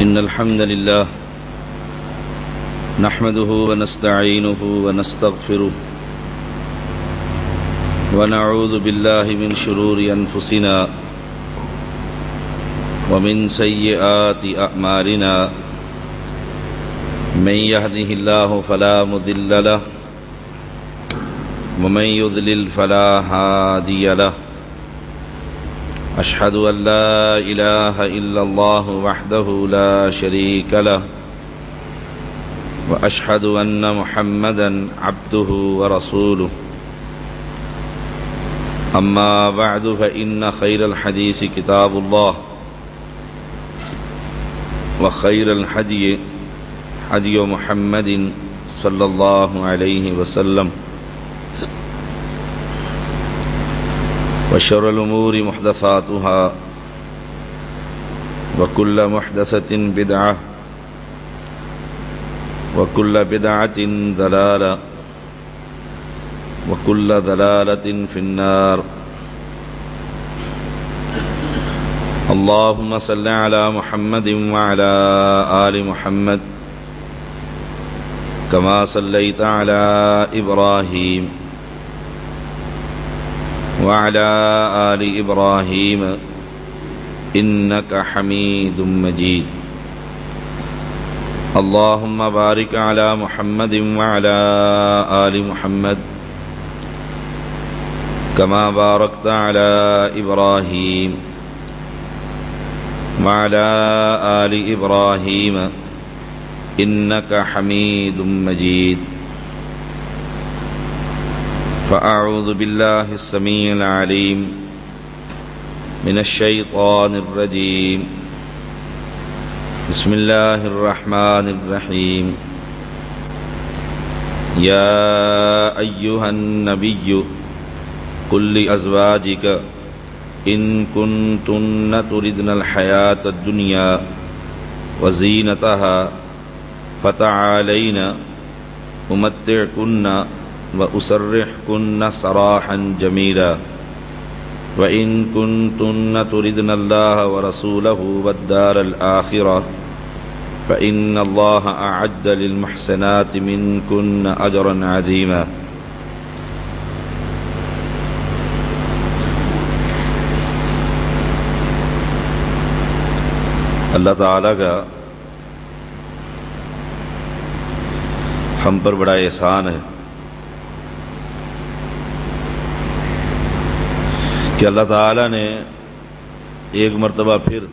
إن الحمد لله نحمده ونستعينه ونستغفره ونعوذ بالله من شرور أنفسنا ومن سيئات أعمالنا من يهده الله فلا مضل له ومن يضلل فلا هادي له أشهد أن لا إله إلا الله وحده لا شريك له وأشهد أن محمدا عبده ورسوله أما بعد فإن خير الحديث كتاب الله وخير الهدي هدي محمد صلى الله عليه وسلم وشر الأمور محدثاتها وكل محدثة بدعة وكل بدعة ضلالة وكل ضلالة في النار. اللهم صل على محمد وعلى آل محمد كما صليت على إبراهيم وعلى آل إبراهيم إنك حميد مجيد. اللهم بارك على محمد وعلى آل محمد كما باركت على إبراهيم وعلى آل إبراهيم إنك حميد مجيد. فأعوذ بالله السميع العليم من الشيطان الرجيم. بسم الله الرحمن الرحيم. يا أيها النبي قل لأزواجك إن كنتن تردن الحياة الدنيا وزينتها فتعالين أمتعكن وأسرحكن سراحا جميلا وإن كنتن تردن الله ورسوله والدار الآخرة فإن الله أعد للمحسنات منكن أجرا عظيما. اللہ تعالیٰ کا ہم پر بڑا احسان ہے کہ اللہ تعالیٰ نے ایک مرتبہ پھر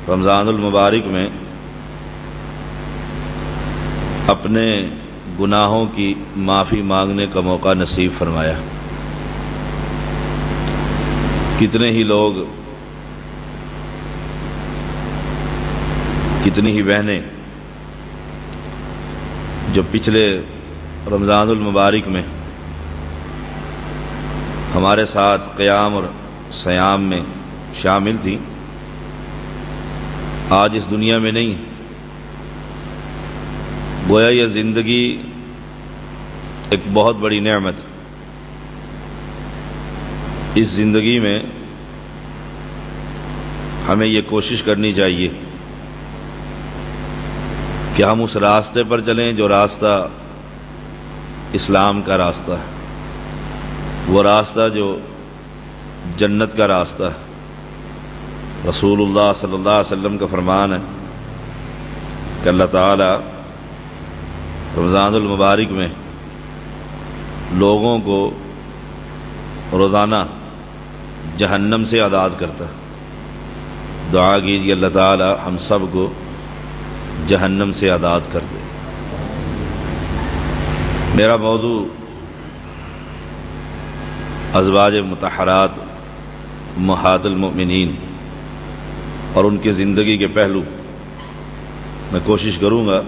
رمضان المبارک میں اپنے گناہوں کی معافی مانگنے کا موقع نصیب فرمایا. کتنے ہی لوگ، کتنی ہی بہنیں جو پچھلے رمضان المبارک میں ہمارے ساتھ قیام اور صیام میں شامل تھیں، آج اس دنیا میں نہیں. گویا یہ زندگی ایک بہت بڑی نعمت. اس زندگی میں ہمیں یہ کوشش کرنی چاہیے کہ ہم اس راستے پر چلیں جو راستہ اسلام کا راستہ ہے، وہ راستہ جو جنت کا راستہ ہے. رسول اللہ صلی اللہ علیہ وسلم کا فرمان ہے کہ اللہ تعالی رمضان المبارک میں لوگوں کو روزانہ جہنم سے آزاد کرتا ہے. دعا کیجیے اللہ تعالی ہم سب کو جہنم سے آزاد کر دے. میرا موضوع ازواج مطہرات امہات المؤمنین اور ان کی زندگی کے پہلو. میں کوشش کروں گا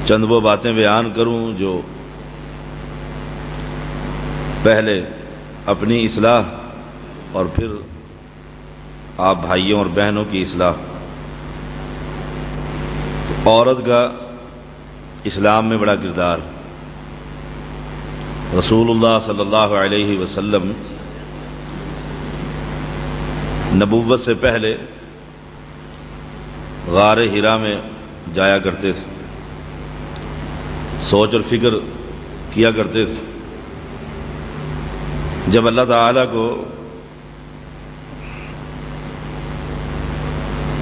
چند وہ باتیں بیان کروں جو پہلے اپنی اصلاح اور پھر آپ بھائیوں اور بہنوں کی اصلاح. عورت کا اسلام میں بڑا کردار. رسول اللہ صلی اللہ علیہ وسلم نبوت سے پہلے غار ہرا میں جایا کرتے تھے، سوچ اور فکر کیا کرتے تھے۔ جب اللہ تعالیٰ کو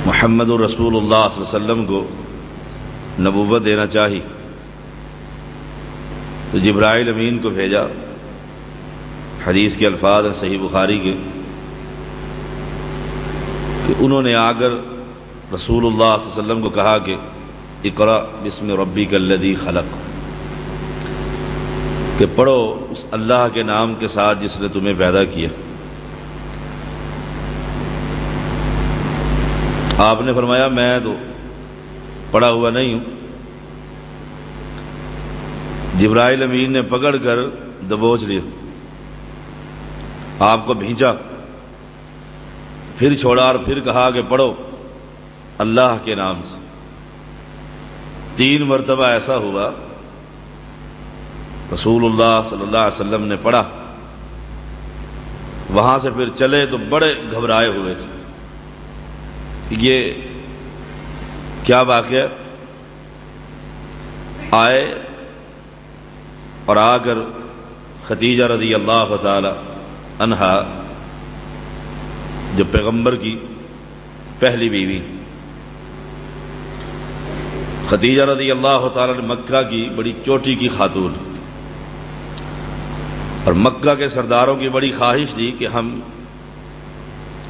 محمد الرسول اللہ صلی اللہ علیہ وسلم کو نبوت دینا چاہی تو جبرائیل امین کو بھیجا۔ حدیث کے الفاظ ہیں صحیح بخاری کے کہ انہوں نے آ کر رسول اللہ صلی اللہ علیہ وسلم کو کہا کہ اقرأ بسم ربک الذی خلق، کہ پڑھو اس اللہ کے نام کے ساتھ جس نے تمہیں پیدا کیا۔ آپ نے فرمایا میں تو پڑھا ہوا نہیں ہوں۔ جبرائیل امین نے پکڑ کر دبوچ لیا، آپ کو بھینچا، پھر چھوڑا اور پھر کہا کہ پڑھو اللہ کے نام سے۔ 3 مرتبہ ایسا ہوا، رسول اللہ صلی اللہ علیہ وسلم نے پڑھا، وہاں سے پھر چلے تو بڑے گھبرائے ہوئے تھے کہ یہ کیا واقعہ۔ آئے اور آ کر خدیجہ رضی اللہ تعالی عنہا جو پیغمبر کی پہلی بیوی، خدیجہ رضی اللہ تعالی مکہ کی بڑی چوٹی کی خاتون، اور مکہ کے سرداروں کی بڑی خواہش تھی کہ ہم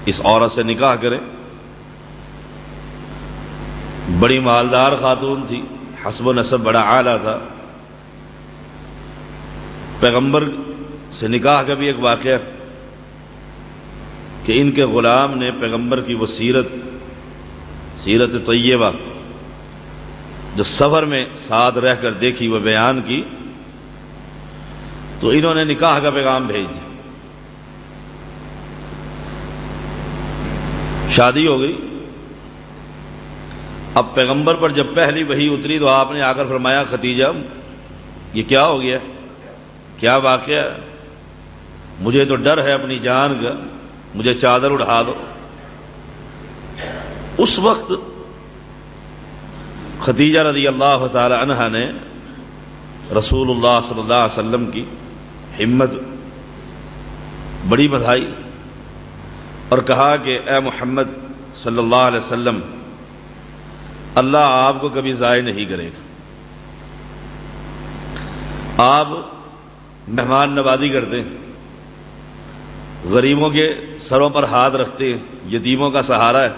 اس عورت سے نکاح کریں۔ بڑی مالدار خاتون تھی، حسب و نسب بڑا اعلیٰ تھا۔ پیغمبر سے نکاح کا بھی ایک واقعہ کہ ان کے غلام نے پیغمبر کی وہ سیرت طیبہ جو سفر میں ساتھ رہ کر دیکھی وہ بیان کی، تو انہوں نے نکاح کا پیغام بھیج دیا۔ شادی ہو گئی۔ اب پیغمبر پر جب پہلی وحی اتری تو آپ نے آ کر فرمایا خدیجہ یہ کیا ہو گیا، کیا واقعہ ہے؟ مجھے تو ڈر ہے اپنی جان کا، مجھے چادر اڑا دو۔ اس وقت خدیجہ رضی اللہ تعالی عنہا نے رسول اللہ صلی اللہ علیہ وسلم کی ہمت بڑی بڑھائی اور کہا کہ اے محمد صلی اللہ علیہ وسلم، اللہ آپ کو کبھی ضائع نہیں کرے گا۔ آپ مہمان نوازی کرتے ہیں، غریبوں کے سروں پر ہاتھ رکھتے ہیں، یتیموں کا سہارا ہے،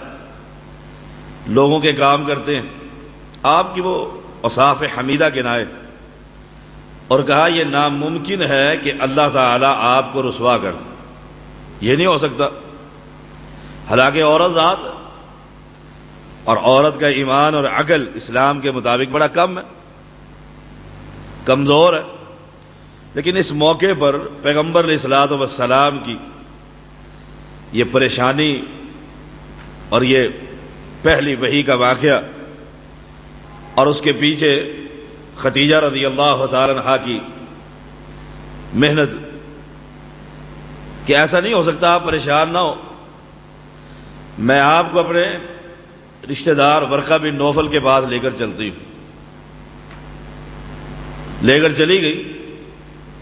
لوگوں کے کام کرتے ہیں، آپ کی وہ اوصاف حمیدہ کے نائے، اور کہا یہ ناممکن ہے کہ اللہ تعالیٰ آپ کو رسوا کر دے، یہ نہیں ہو سکتا۔ حالانکہ عورت ذات اور عورت کا ایمان اور عقل اسلام کے مطابق بڑا کم ہے، کمزور ہے، لیکن اس موقع پر پیغمبر علیہ الصلوۃ والسلام کی یہ پریشانی اور یہ پہلی وحی کا واقعہ اور اس کے پیچھے خدیجہ رضی اللہ تعالی عنہا کی محنت کہ ایسا نہیں ہو سکتا، آپ پریشان نہ ہو، میں آپ کو اپنے رشتہ دار ورقہ بن نوفل کے پاس لے کر چلتی ہوں۔ لے کر چلی گئی،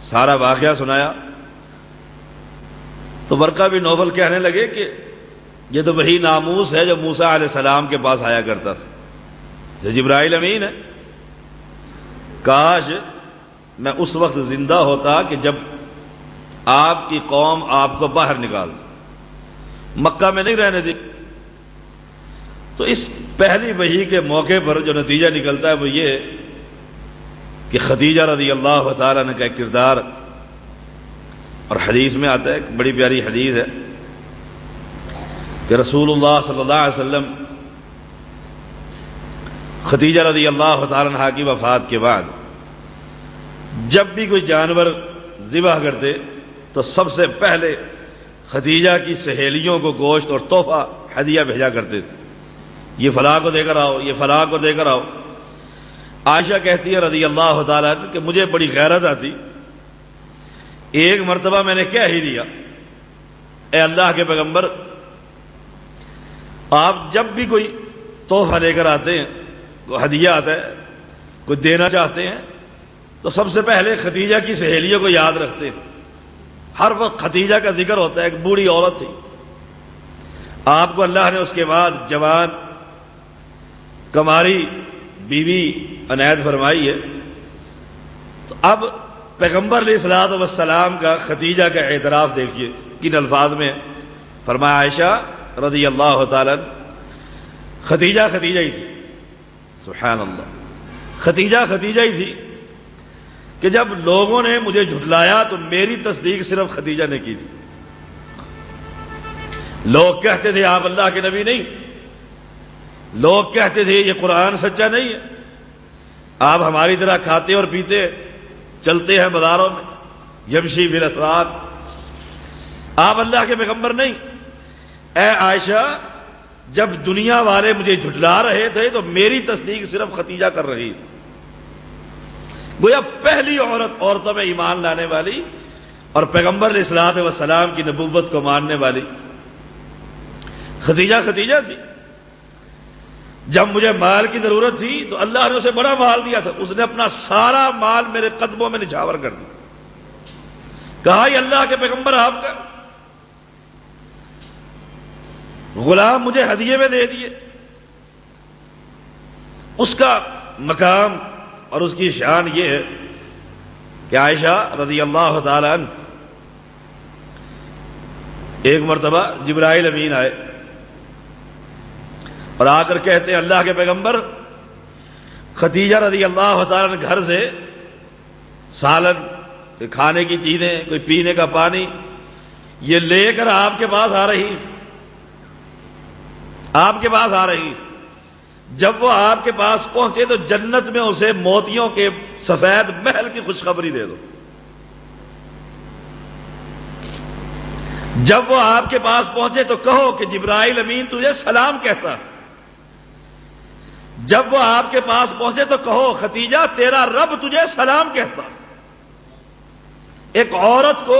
سارا واقعہ سنایا تو ورقہ بن نوفل کہنے لگے کہ یہ تو وہی ناموس ہے جو موسیٰ علیہ السلام کے پاس آیا کرتا تھا، یہ جبرائیل امین ہے۔ کاش میں اس وقت زندہ ہوتا کہ جب آپ کی قوم آپ کو باہر نکال دی، مکہ میں نہیں رہنے دی۔ تو اس پہلی وحی کے موقع پر جو نتیجہ نکلتا ہے وہ یہ کہ خدیجہ رضی اللہ تعالیٰ عنہ کا ایک کردار، اور حدیث میں آتا ہے، ایک بڑی پیاری حدیث ہے کہ رسول اللہ صلی اللہ علیہ وسلم خدیجہ رضی اللہ تعالیٰ عنہ کی وفات کے بعد جب بھی کوئی جانور ذبح کرتے تو سب سے پہلے خدیجہ کی سہیلیوں کو گوشت اور تحفہ ہدیہ بھیجا کرتے تھے، یہ فلاں کو دے کر آؤ، یہ فلاں کو دے کر آؤ۔ عائشہ کہتی ہے رضی اللہ تعالیٰ عنہ کہ مجھے بڑی غیرت آتی، ایک مرتبہ میں نے کہہ ہی دیا اے اللہ کے پیغمبر آپ جب بھی کوئی تحفہ لے کر آتے ہیں، کوئی ہدیہ آتا ہے، کوئی دینا چاہتے ہیں، تو سب سے پہلے ختیجہ کی سہیلیوں کو یاد رکھتے ہیں۔ ہر وقت ختیجہ کا ذکر ہوتا ہے۔ ایک بوڑھی عورت تھی، آپ کو اللہ نے اس کے بعد جوان کماری بیوی عنایت فرمائی ہے۔ تو اب پیغمبر علیہ الصلوۃ والسلام کا ختیجہ کا اعتراف دیکھیے کن الفاظ میں ہے۔ فرمایا عائشہ رضی اللہ تعالیٰ عنہ، ختیجہ ختیجہ ہی تھی، سبحان اللہ، ختیجہ ختیجہ ہی تھی کہ جب لوگوں نے مجھے جھٹلایا تو میری تصدیق صرف ختیجہ نے کی تھی۔ لوگ کہتے تھے آپ اللہ کے نبی نہیں، لوگ کہتے تھے یہ قرآن سچا نہیں ہے، آپ ہماری طرح کھاتے اور پیتے چلتے ہیں بازاروں میں، یمشی فی الاسواق، آپ اللہ کے پیغمبر نہیں۔ اے عائشہ، جب دنیا والے مجھے جھٹلا رہے تھے تو میری تصدیق صرف ختیجہ کر رہی تھی۔ گویا پہلی عورتوں میں ایمان لانے والی اور پیغمبر علیہ الصلوۃ والسلام کی نبوت کو ماننے والی ختیجہ تھی۔ جب مجھے مال کی ضرورت تھی تو اللہ نے اسے بڑا مال دیا تھا، اس نے اپنا سارا مال میرے قدموں میں نچھاور کر دیا، کہا یہ اللہ کے پیغمبر آپ کا غلام مجھے ہدیے میں دے دیے۔ اس کا مقام اور اس کی شان یہ ہے کہ عائشہ رضی اللہ تعالی عنہ، ایک مرتبہ جبرائیل امین آئے اور آ کر کہتے ہیں اللہ کے پیغمبر، ختیجہ رضی اللہ تعالیٰ عنہ گھر سے سالن، کوئی کھانے کی چیزیں، کوئی پینے کا پانی یہ لے کر آپ کے پاس آ رہی، آپ کے پاس آ رہی۔ جب وہ آپ کے پاس پہنچے تو جنت میں اسے موتیوں کے سفید محل کی خوشخبری دے دو۔ جب وہ آپ کے پاس پہنچے تو کہو کہ جبرائیل امین تجھے سلام کہتا۔ جب وہ آپ کے پاس پہنچے تو کہو ختیجہ تیرا رب تجھے سلام کہتا۔ ایک عورت کو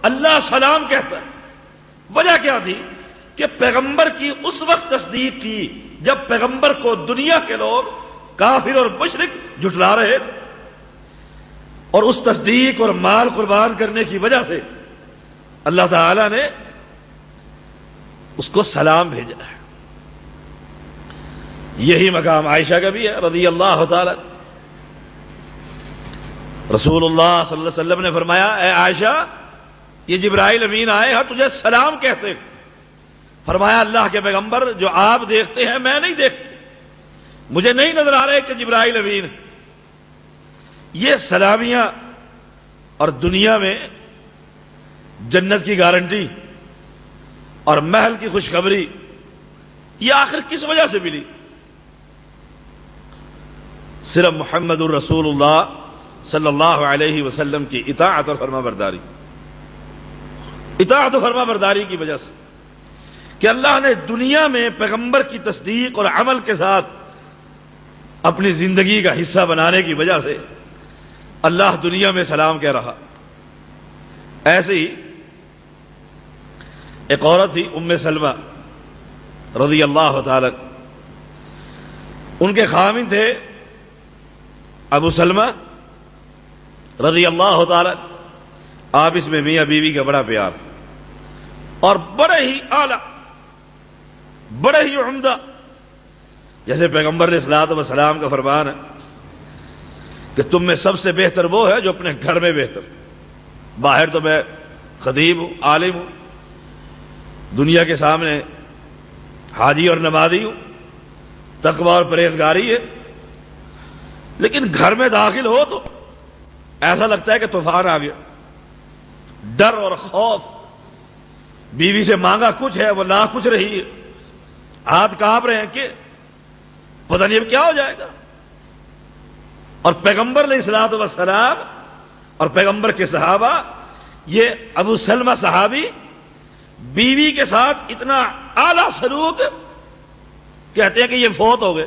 اللہ سلام کہتا ہے۔ وجہ کیا تھی کہ پیغمبر کی اس وقت تصدیق کی جب پیغمبر کو دنیا کے لوگ کافر اور مشرک جھٹلا رہے تھے، اور اس تصدیق اور مال قربان کرنے کی وجہ سے اللہ تعالی نے اس کو سلام بھیجا ہے۔ یہی مقام عائشہ کا بھی ہے رضی اللہ تعالی۔ رسول اللہ صلی اللہ علیہ وسلم نے فرمایا اے عائشہ، یہ جبرائیل امین آئے ہیں تجھے سلام کہتے۔ فرمایا اللہ کے پیغمبر، جو آپ دیکھتے ہیں میں نہیں دیکھتا، مجھے نہیں نظر آ رہے کہ جبرائیل امین۔ یہ سلامیاں اور دنیا میں جنت کی گارنٹی اور محل کی خوشخبری یہ آخر کس وجہ سے ملی؟ صرف محمد الرسول اللہ صلی اللہ علیہ وسلم کی اطاعت اور فرما برداری، اطاعت و فرما برداری کی وجہ سے کہ اللہ نے دنیا میں پیغمبر کی تصدیق اور عمل کے ساتھ اپنی زندگی کا حصہ بنانے کی وجہ سے اللہ دنیا میں سلام کہہ رہا۔ ایسے ہی ایک عورت تھی ام سلمہ رضی اللہ تعالی، ان کے خاوند تھے ابو سلمہ رضی اللہ تعالی۔ آپس میں میاں بیوی کا بڑا پیار اور بڑے ہی اعلیٰ، بڑے ہی عمدہ، جیسے پیغمبر علیہ الصلوۃ والسلام کا فرمان ہے کہ تم میں سب سے بہتر وہ ہے جو اپنے گھر میں بہتر۔ باہر تو میں خطیب ہوں، عالم ہوں، دنیا کے سامنے حاجی اور نمازی ہوں، تقوی اور پرہیزگاری ہے، لیکن گھر میں داخل ہو تو ایسا لگتا ہے کہ طوفان آ گیا، ڈر اور خوف۔ بیوی سے مانگا کچھ ہے، وہ لا کچھ رہی ہے، ہاتھ کانپ رہے ہیں کہ پتہ نہیں اب کیا ہو جائے گا۔ اور پیغمبر علیہ الصلوۃ والسلام اور پیغمبر کے صحابہ، یہ ابو سلمہ صحابی بیوی کے ساتھ اتنا اعلیٰ سلوک، کہتے ہیں کہ یہ فوت ہو گئے۔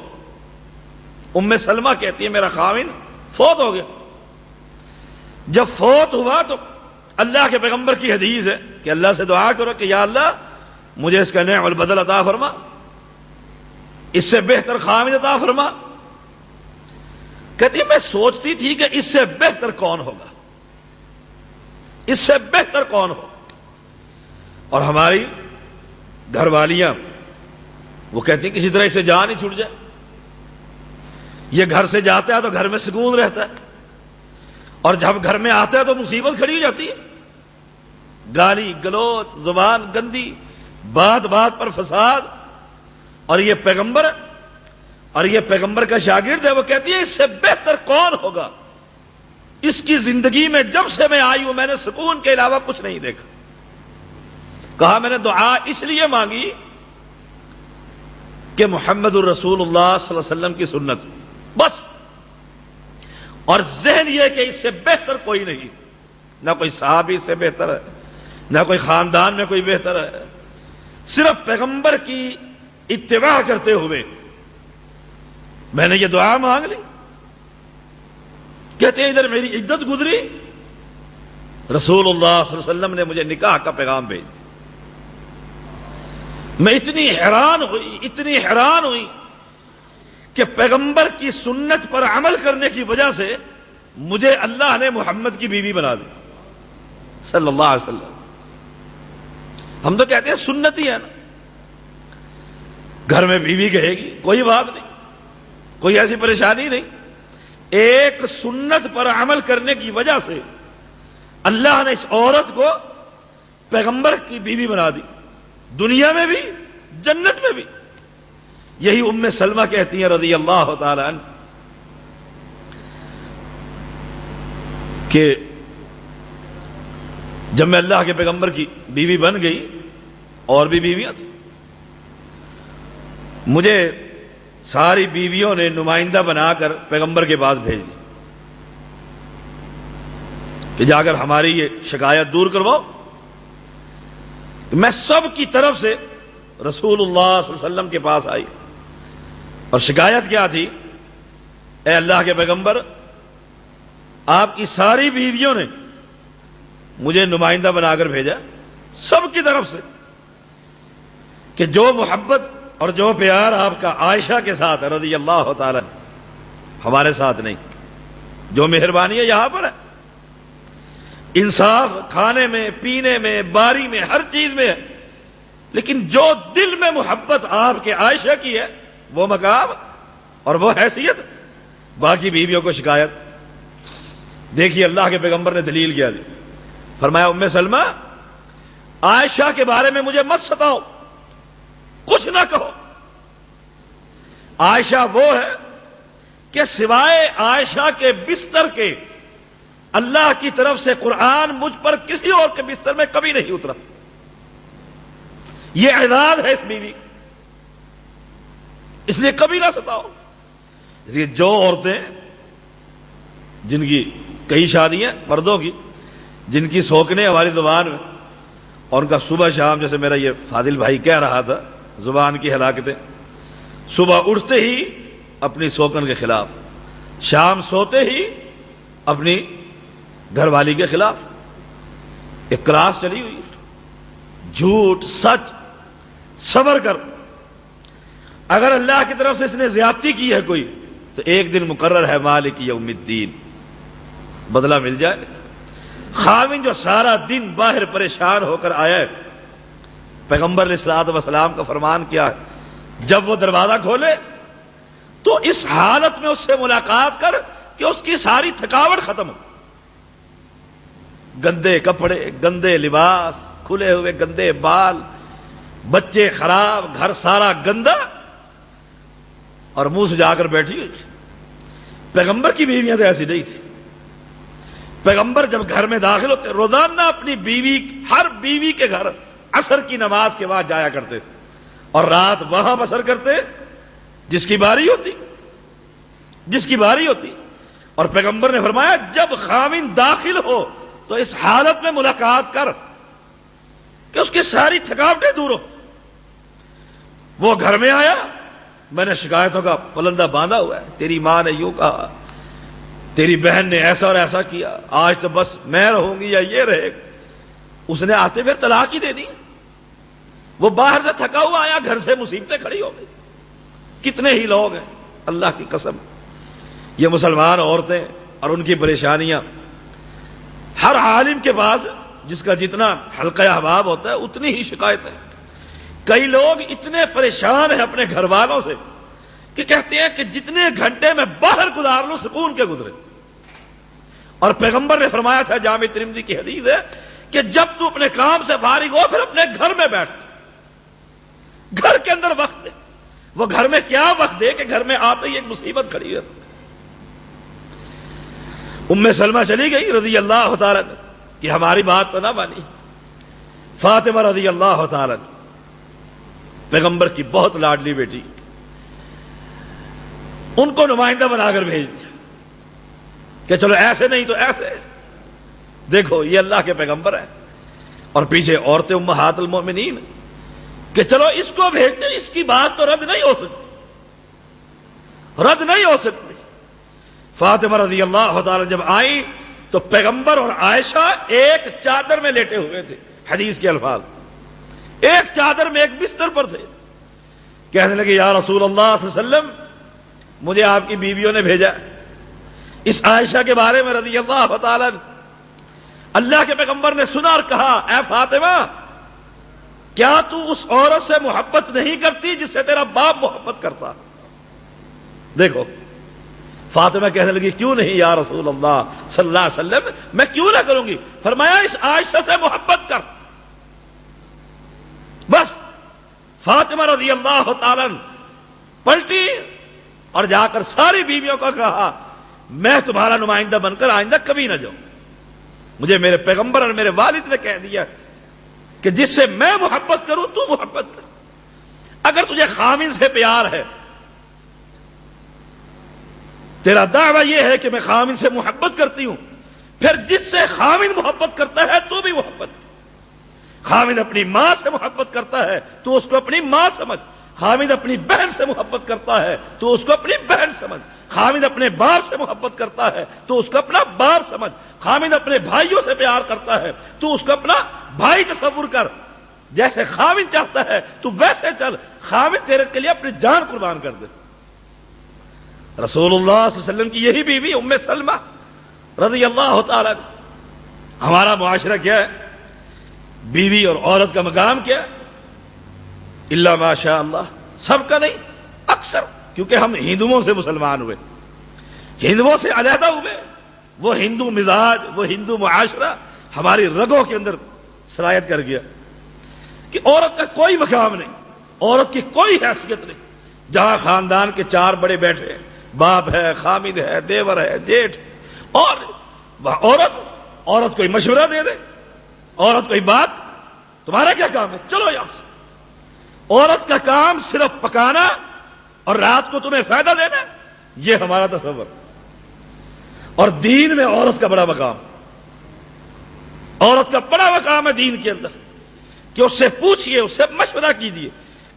ام سلمہ کہتی ہے میرا خاوند فوت ہو گیا۔ جب فوت ہوا تو اللہ کے پیغمبر کی حدیث ہے کہ اللہ سے دعا کرو کہ یا اللہ مجھے اس کا نعم البدل عطا فرما، اس سے بہتر خامد عطا فرما. کہتی میں سوچتی تھی کہ اس سے بہتر کون ہوگا، اس سے بہتر کون ہو. اور ہماری گھر والیاں وہ کہتی کسی طرح اسے جان ہی چھوٹ جائے. یہ گھر سے جاتا ہے تو گھر میں سکون رہتا ہے، اور جب گھر میں آتا ہے تو مصیبت کھڑی ہو جاتی ہے. گالی گلوچ، زبان گندی، بات بات پر فساد. اور یہ پیغمبر ہے، اور یہ پیغمبر کا شاگرد ہے. وہ کہتی ہے اس سے بہتر کون ہوگا. اس کی زندگی میں جب سے میں آئی ہوں میں نے سکون کے علاوہ کچھ نہیں دیکھا. کہا میں نے دعا اس لیے مانگی کہ محمد الرسول اللہ صلی اللہ علیہ وسلم کی سنت بس. اور ذہن یہ کہ اس سے بہتر کوئی نہیں، نہ کوئی صحابی سے بہتر ہے، نہ کوئی خاندان میں کوئی بہتر ہے. صرف پیغمبر کی اتباع کرتے ہوئے میں نے یہ دعا مانگ لی. کہتے ہیں ادھر میری عزت گزری، رسول اللہ صلی اللہ علیہ وسلم نے مجھے نکاح کا پیغام بھیج دیا. میں اتنی حیران ہوئی کہ پیغمبر کی سنت پر عمل کرنے کی وجہ سے مجھے اللہ نے محمد کی بیوی بنا دی صلی اللہ علیہ وسلم. ہم تو کہتے ہیں سنت ہی ہے نا، گھر میں بیوی کہے گی کوئی بات نہیں، کوئی ایسی پریشانی نہیں. ایک سنت پر عمل کرنے کی وجہ سے اللہ نے اس عورت کو پیغمبر کی بیوی بنا دی، دنیا میں بھی جنت میں بھی. یہی ام سلمہ کہتی ہیں رضی اللہ تعالی عنہ کہ جب میں اللہ کے پیغمبر کی بیوی بن گئی، اور بھی بیویاں تھیں، مجھے ساری بیویوں نے نمائندہ بنا کر پیغمبر کے پاس بھیج دی کہ جا کر ہماری یہ شکایت دور کرواؤ. میں سب کی طرف سے رسول اللہ صلی اللہ علیہ وسلم کے پاس آئی، اور شکایت کیا تھی؟ اے اللہ کے پیغمبر، آپ کی ساری بیویوں نے مجھے نمائندہ بنا کر بھیجا سب کی طرف سے کہ جو محبت اور جو پیار آپ کا عائشہ کے ساتھ ہے رضی اللہ تعالی ہمارے ساتھ نہیں. جو مہربانی ہے یہاں پر ہے، انصاف کھانے میں، پینے میں، باری میں، ہر چیز میں ہے، لیکن جو دل میں محبت آپ کے عائشہ کی ہے وہ مقام اور وہ حیثیت باقی بیویوں کو شکایت. دیکھیے اللہ کے پیغمبر نے دلیل کیا دی. فرمایا ام سلمہ عائشہ کے بارے میں مجھے مت ستاؤ، کچھ نہ کہو. عائشہ وہ ہے کہ سوائے عائشہ کے بستر کے اللہ کی طرف سے قرآن مجھ پر کسی اور کے بستر میں کبھی نہیں اترا. یہ اعداد ہے اس بیوی، اس لیے کبھی نہ ستاؤ. جو عورتیں جن کی کئی شادیاں مردوں کی، جن کی سوکنے ہماری زبان میں، اور ان کا صبح شام، جیسے میرا یہ فاضل بھائی کہہ رہا تھا، زبان کی ہلاکتیں، صبح اٹھتے ہی اپنی سوکن کے خلاف، شام سوتے ہی اپنی گھر والی کے خلاف. ایک کلاس چلی ہوئی، جھوٹ سچ، صبر کر. اگر اللہ کی طرف سے اس نے زیادتی کی ہے کوئی تو ایک دن مقرر ہے مالک یوم الدین، بدلہ مل جائے. خاوند جو سارا دن باہر پریشان ہو کر آیا ہے، پیغمبر علیہ الصلوۃ والسلام کا فرمان کیا ہے، جب وہ دروازہ کھولے تو اس حالت میں اس سے ملاقات کر کہ اس کی ساری تھکاوٹ ختم ہو. گندے کپڑے، گندے لباس، کھلے ہوئے گندے بال، بچے خراب، گھر سارا گندا، اور منہ سے جا کر بیٹھی ہوئی. پیغمبر کی بیویاں تو ایسی نہیں تھی. پیغمبر جب گھر میں داخل ہوتے روزانہ اپنی بیوی، ہر بیوی کے گھر عصر کی نماز کے بعد جایا کرتے اور رات وہاں بسر کرتے جس کی باری ہوتی. اور پیغمبر نے فرمایا جب خاوند داخل ہو تو اس حالت میں ملاقات کر کہ اس کی ساری تھکاوٹیں دور ہو. وہ گھر میں آیا، میں نے شکایتوں کا پلندہ باندھا ہوا ہے، تیری ماں نے یوں کہا، تیری بہن نے ایسا اور ایسا کیا، آج تو بس میں رہوں گی یا یہ رہے گا. اس نے آتے پھر طلاق ہی دے دی. وہ باہر سے تھکا ہوا آیا، گھر سے مصیبتیں کھڑی ہو گئی. کتنے ہی لوگ ہیں اللہ کی قسم، یہ مسلمان عورتیں اور ان کی پریشانیاں، ہر عالم کے پاس جس کا جتنا حلقہ احباب ہوتا ہے اتنی ہی شکایتیں۔ کئی لوگ اتنے پریشان ہیں اپنے گھر والوں سے کہ کہتے ہیں کہ جتنے گھنٹے میں باہر گزار لوں سکون کے گزرے، اور پیغمبر نے فرمایا تھا، جامع ترمذی کی حدیث ہے، کہ جب تو اپنے کام سے فارغ ہو پھر اپنے گھر میں بیٹھ، گھر کے اندر وقت دے۔ وہ گھر میں کیا وقت دے کہ گھر میں آتے ہی ایک مصیبت کھڑی ہے۔ ام سلمہ چلی گئی رضی اللہ تعالی عنہ کہ ہماری بات تو نہ مانی، فاطمہ رضی اللہ تعالی عنہ پیغمبر کی بہت لاڈلی بیٹی، ان کو نمائندہ بنا کر بھیج دیا کہ چلو ایسے نہیں تو ایسے، دیکھو یہ اللہ کے پیغمبر ہیں، اور پیچھے عورتیں امہات المومنین کہ چلو اس کو بھیجتے، اس کی بات تو رد نہیں ہو سکتی، رد نہیں ہو سکتی۔ فاطمہ رضی اللہ تعالی جب آئیں تو پیغمبر اور عائشہ ایک چادر میں لیٹے ہوئے تھے، حدیث کے الفاظ، ایک چادر میں ایک بستر پر تھے۔ کہنے لگے یا رسول اللہ صلی اللہ علیہ وسلم، مجھے آپ کی بیویوں نے بھیجا اس عائشہ کے بارے میں رضی اللہ تعالی، اللہ کے پیغمبر نے سنا اور کہا، اے فاطمہ کیا تو اس عورت سے محبت نہیں کرتی جس سے تیرا باپ محبت کرتا؟ دیکھو فاطمہ کہنے لگی کیوں نہیں یا رسول اللہ صلی اللہ علیہ وسلم، میں کیوں نہ کروں گی؟ فرمایا اس عائشہ سے محبت کر۔ بس فاطمہ رضی اللہ تعالی پلٹی اور جا کر ساری بیویوں کو کہا، میں تمہارا نمائندہ بن کر آئندہ کبھی نہ جاؤں، مجھے میرے پیغمبر اور میرے والد نے کہہ دیا کہ جس سے میں محبت کروں تو محبت کر۔ اگر تجھے خامن سے پیار ہے، تیرا دعویٰ یہ ہے کہ میں خامن سے محبت کرتی ہوں، پھر جس سے خامن محبت کرتا ہے تو بھی محبت کر۔ خامن اپنی ماں سے محبت کرتا ہے تو اس کو اپنی ماں سمجھ، خامن اپنی بہن سے محبت کرتا ہے تو اس کو اپنی بہن سمجھ، خامن اپنے باپ سے محبت کرتا ہے تو اس کو اپنا باپ سمجھ، خامن اپنے بھائیوں سے پیار کرتا ہے تو اس کو اپنا بھائی تصور کر، جیسے خامن چاہتا ہے تو ویسے چل، خامن تیرے کے لیے اپنی جان قربان کر دے۔ رسول اللہ صلی اللہ علیہ وسلم کی یہی بیوی ام سلمہ رضی اللہ تعالی عنہ۔ ہمارا معاشرہ کیا ہے؟ بیوی اور عورت کا مقام کیا ہے؟ اللہ ماشاء اللہ، سب کا نہیں، اکثر، کیونکہ ہم ہندوؤں سے مسلمان ہوئے، ہندوؤں سے علیحدہ ہوئے، وہ ہندو مزاج، وہ ہندو معاشرہ ہماری رگوں کے اندر سرایت کر گیا کہ عورت کا کوئی مقام نہیں، عورت کی کوئی حیثیت نہیں۔ جہاں خاندان کے چار بڑے بیٹھے ہیں، باپ ہے، خامد ہے، دیور ہے، جیٹھ، اور عورت کوئی مشورہ دے دے، عورت کوئی بات، تمہارا کیا کام ہے؟ چلو یہاں سے۔ عورت کا کام صرف پکانا اور رات کو تمہیں فائدہ دینا، یہ ہمارا تصور۔ اور دین میں عورت کا بڑا مقام، عورت کا بڑا مقام ہے دین کے اندر، کہ اس سے پوچھئے، اس سے مشورہ کیجئے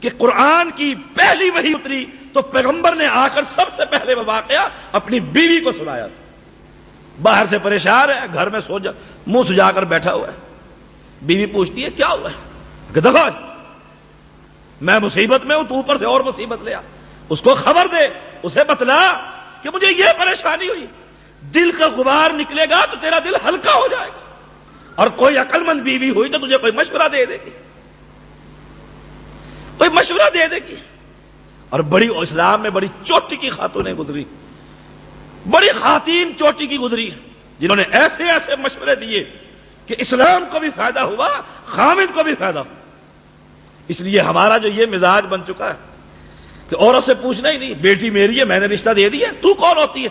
کہ قرآن کی پہلی وحی اتری تو پیغمبر نے آ کر سب سے پہلے وہ واقعہ اپنی بیوی کو سنایا تھا۔ باہر سے پریشان ہے، گھر میں منہ سجا کر بیٹھا ہوا ہے، بیوی پوچھتی ہے کیا ہوا ہے؟ کہ دفعہ میں مصیبت میں ہوں، تو اوپر سے اور مصیبت لے آ، اس کو خبر دے، اسے بتلا کہ مجھے یہ پریشانی ہوئی۔ دل کا غبار نکلے گا تو تیرا دل ہلکا ہو جائے گا، اور کوئی عقل مند بیوی ہوئی تو تجھے کوئی مشورہ دے دے گی، کوئی مشورہ دے دے گی۔ اور بڑی اسلام میں بڑی چوٹی کی خاتونیں گزری، بڑی خواتین چوٹی کی گزری، جنہوں نے ایسے ایسے مشورے دیے کہ اسلام کو بھی فائدہ ہوا، خامد کو بھی فائدہ ہوا۔ اس لیے ہمارا جو یہ مزاج بن چکا ہے کہ عورت سے پوچھنا ہی نہیں، بیٹی میری ہے، میں نے رشتہ دے دیا، تو کون ہوتی ہے؟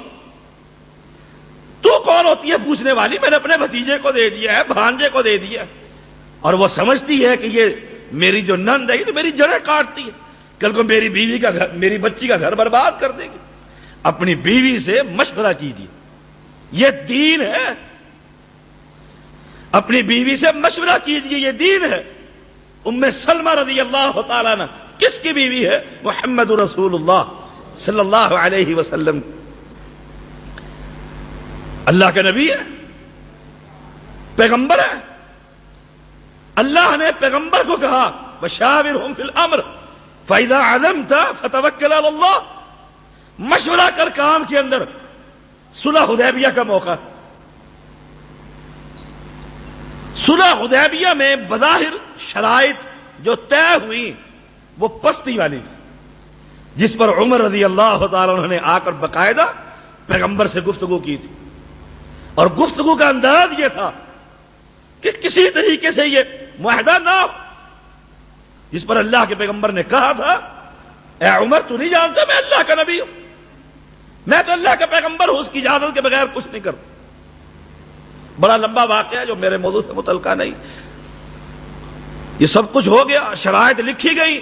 تو کون ہوتی ہے پوچھنے والی؟ میں نے اپنے بھتیجے کو دے دیا ہے، بھانجے کو دے دیا ہے، اور وہ سمجھتی ہے کہ یہ میری جو نند ہے یہ تو میری جڑیں کاٹتی ہے، کل کو میری بیوی کا گھر، میری بچی کا گھر برباد کر دے گی۔ اپنی بیوی سے مشورہ کیجیے، یہ دین ہے۔ اپنی بیوی سے مشورہ کیجیے، یہ دین ہے۔ ام سلمہ رضی اللہ تعالیٰ عنہ کس کی بیوی ہے؟ محمد رسول اللہ صلی اللہ علیہ وسلم، اللہ کے نبی ہے، پیغمبر ہے۔ اللہ نے پیغمبر کو کہا وشاورہم فی الامر، فَإِذَا عَزَمْتَ فَتَوَكَّلْ عَلَى اللَّهِ، مشورہ کر کام کے اندر. صلح حدیبیہ کا موقع. صلح حدیبیہ میں بظاہر شرائط جو طے ہوئی وہ پستی والی تھی، جس پر عمر رضی اللہ تعالیٰ عنہ نے آ کر باقاعدہ پیغمبر سے گفتگو کی تھی. اور گفتگو کا انداز یہ تھا کہ کسی طریقے سے یہ معاہدہ نہ ہو جس پر اللہ کے پیغمبر نے کہا تھا اے عمر تو نہیں جانتا میں اللہ کا نبی ہوں، میں تو اللہ کا پیغمبر ہوں، اس کی اجازت کے بغیر کچھ نہیں کرتا. بڑا لمبا واقعہ ہے جو میرے موضوع سے متعلقہ نہیں. یہ سب کچھ ہو گیا، شرائط لکھی گئی،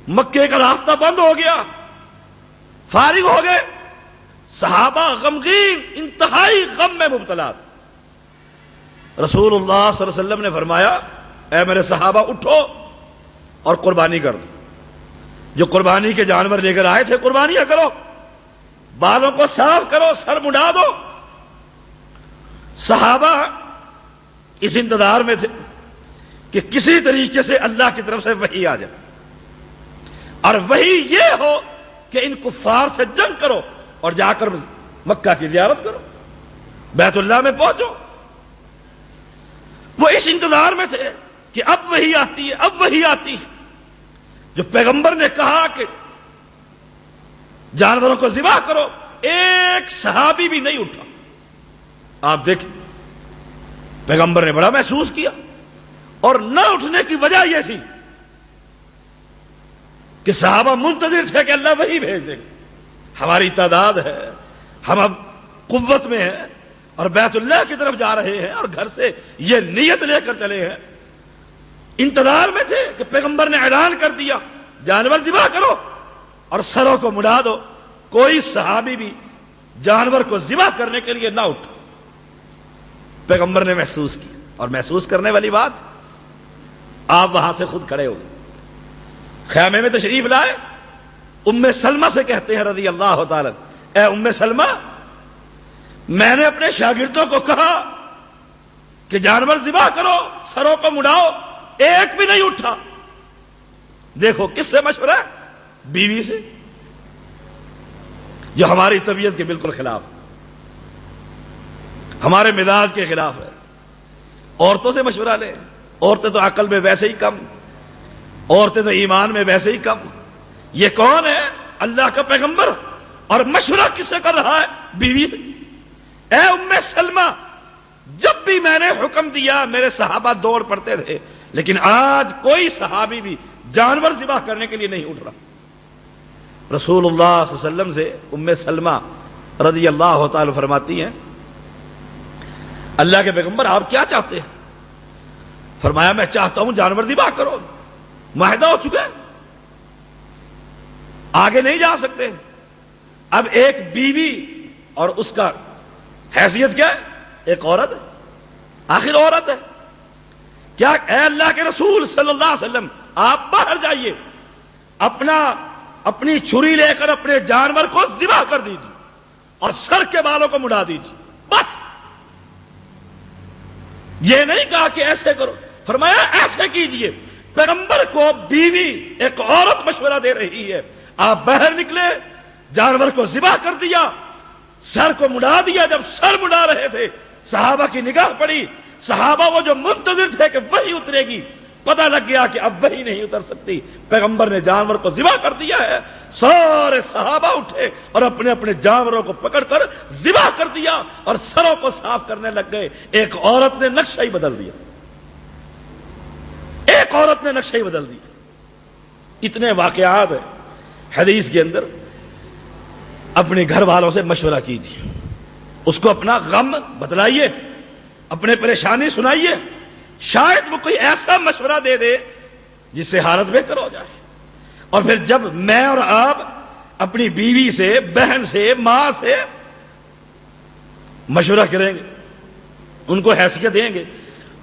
مکے کا راستہ بند ہو گیا، فارغ ہو گئے. صحابہ غمگین، انتہائی غم میں مبتلا. رسول اللہ صلی اللہ علیہ وسلم نے فرمایا اے میرے صحابہ اٹھو اور قربانی کر دو. جو قربانی کے جانور لے کر آئے تھے قربانیاں کرو، بالوں کو صاف کرو، سر مڈا دو. صحابہ اس انتظار میں تھے کہ کسی طریقے سے اللہ کی طرف سے وحی آ جائے، اور وحی یہ ہو کہ ان کفار سے جنگ کرو اور جا کر مکہ کی زیارت کرو، بیت اللہ میں پہنچو. وہ اس انتظار میں تھے کہ اب وحی آتی ہے، اب وحی آتی ہے. جو پیغمبر نے کہا کہ جانوروں کو ذبح کرو، ایک صحابی بھی نہیں اٹھا. آپ دیکھیں پیغمبر نے بڑا محسوس کیا، اور نہ اٹھنے کی وجہ یہ تھی کہ صحابہ منتظر تھے کہ اللہ وحی بھیج دے گا. ہماری تعداد ہے، ہم اب قوت میں ہیں اور بیت اللہ کی طرف جا رہے ہیں، اور گھر سے یہ نیت لے کر چلے ہیں. انتظار میں تھے کہ پیغمبر نے اعلان کر دیا جانور ذبح کرو اور سروں کو مڑا دو. کوئی صحابی بھی جانور کو ذبح کرنے کے لیے نہ اٹھا. پیغمبر نے محسوس کیا، اور محسوس کرنے والی بات آپ وہاں سے خود کھڑے ہو گئے، خیمے میں تشریف لائے. ام سلمہ سے کہتے ہیں رضی اللہ تعالی اے ام سلمہ، میں نے اپنے شاگردوں کو کہا کہ جانور ذبح کرو، سروں کو مڑاؤ، ایک بھی نہیں اٹھا. دیکھو کس سے مشورہ ہے؟ بیوی سے، جو ہماری طبیعت کے بالکل خلاف، ہمارے مزاج کے خلاف ہے. عورتوں سے مشورہ لیں، عورتیں تو عقل میں ویسے ہی کم، عورتیں تو ایمان میں ویسے ہی کم. یہ کون ہے؟ اللہ کا پیغمبر. اور مشورہ کس سے کر رہا ہے؟ بیوی سے. اے ام سلمہ، جب بھی میں نے حکم دیا میرے صحابہ دوڑ پڑتے تھے، لیکن آج کوئی صحابی بھی جانور ذبح کرنے کے لیے نہیں اٹھ رہا. رسول اللہ صلی اللہ علیہ وسلم سے ام سلمہ رضی اللہ تعالی فرماتی ہیں اللہ کے پیغمبر آپ کیا چاہتے ہیں؟ فرمایا میں چاہتا ہوں جانور ذبح کرو، معاہدہ ہو چکا ہے، آگے نہیں جا سکتے. اب ایک بیوی اور اس کا حیثیت کیا ہے؟ ایک عورت ہے، آخر عورت ہے. کیا اے اللہ کے رسول صلی اللہ علیہ وسلم آپ باہر جائیے، اپنی چھری لے کر اپنے جانور کو ذبح کر دیجیے اور سر کے بالوں کو مڑا دیجیے. بس یہ نہیں کہا کہ ایسے کرو، فرمایا ایسے کیجیے. پیغمبر کو بیوی ایک عورت مشورہ دے رہی ہے. آپ باہر نکلے، جانور کو ذبح کر دیا، سر کو مڑا دیا. جب سر مڑا رہے تھے صحابہ کی نگاہ پڑی، صحابہ وہ جو منتظر تھے کہ وحی اترے گی، پتہ لگ گیا کہ اب وحی نہیں اتر سکتی. پیغمبر نے جانور کو ذبح کر دیا ہے. سارے صحابہ اٹھے اور اپنے اپنے جانوروں کو پکڑ کر ذبح کر دیا اور سروں کو صاف کرنے لگ گئے. ایک عورت نے نقشہ ہی بدل دیا، ایک عورت نے نقشہ ہی بدل دیا. اتنے واقعات ہیں حدیث کے اندر. اپنے گھر والوں سے مشورہ کیجیے، اس کو اپنا غم بتلائیے، اپنے پریشانی سنائیے. شاید وہ کوئی ایسا مشورہ دے دے جس سے حالت بہتر ہو جائے. اور پھر جب میں اور آپ اپنی بیوی سے، بہن سے، ماں سے مشورہ کریں گے، ان کو حیثیت دیں گے،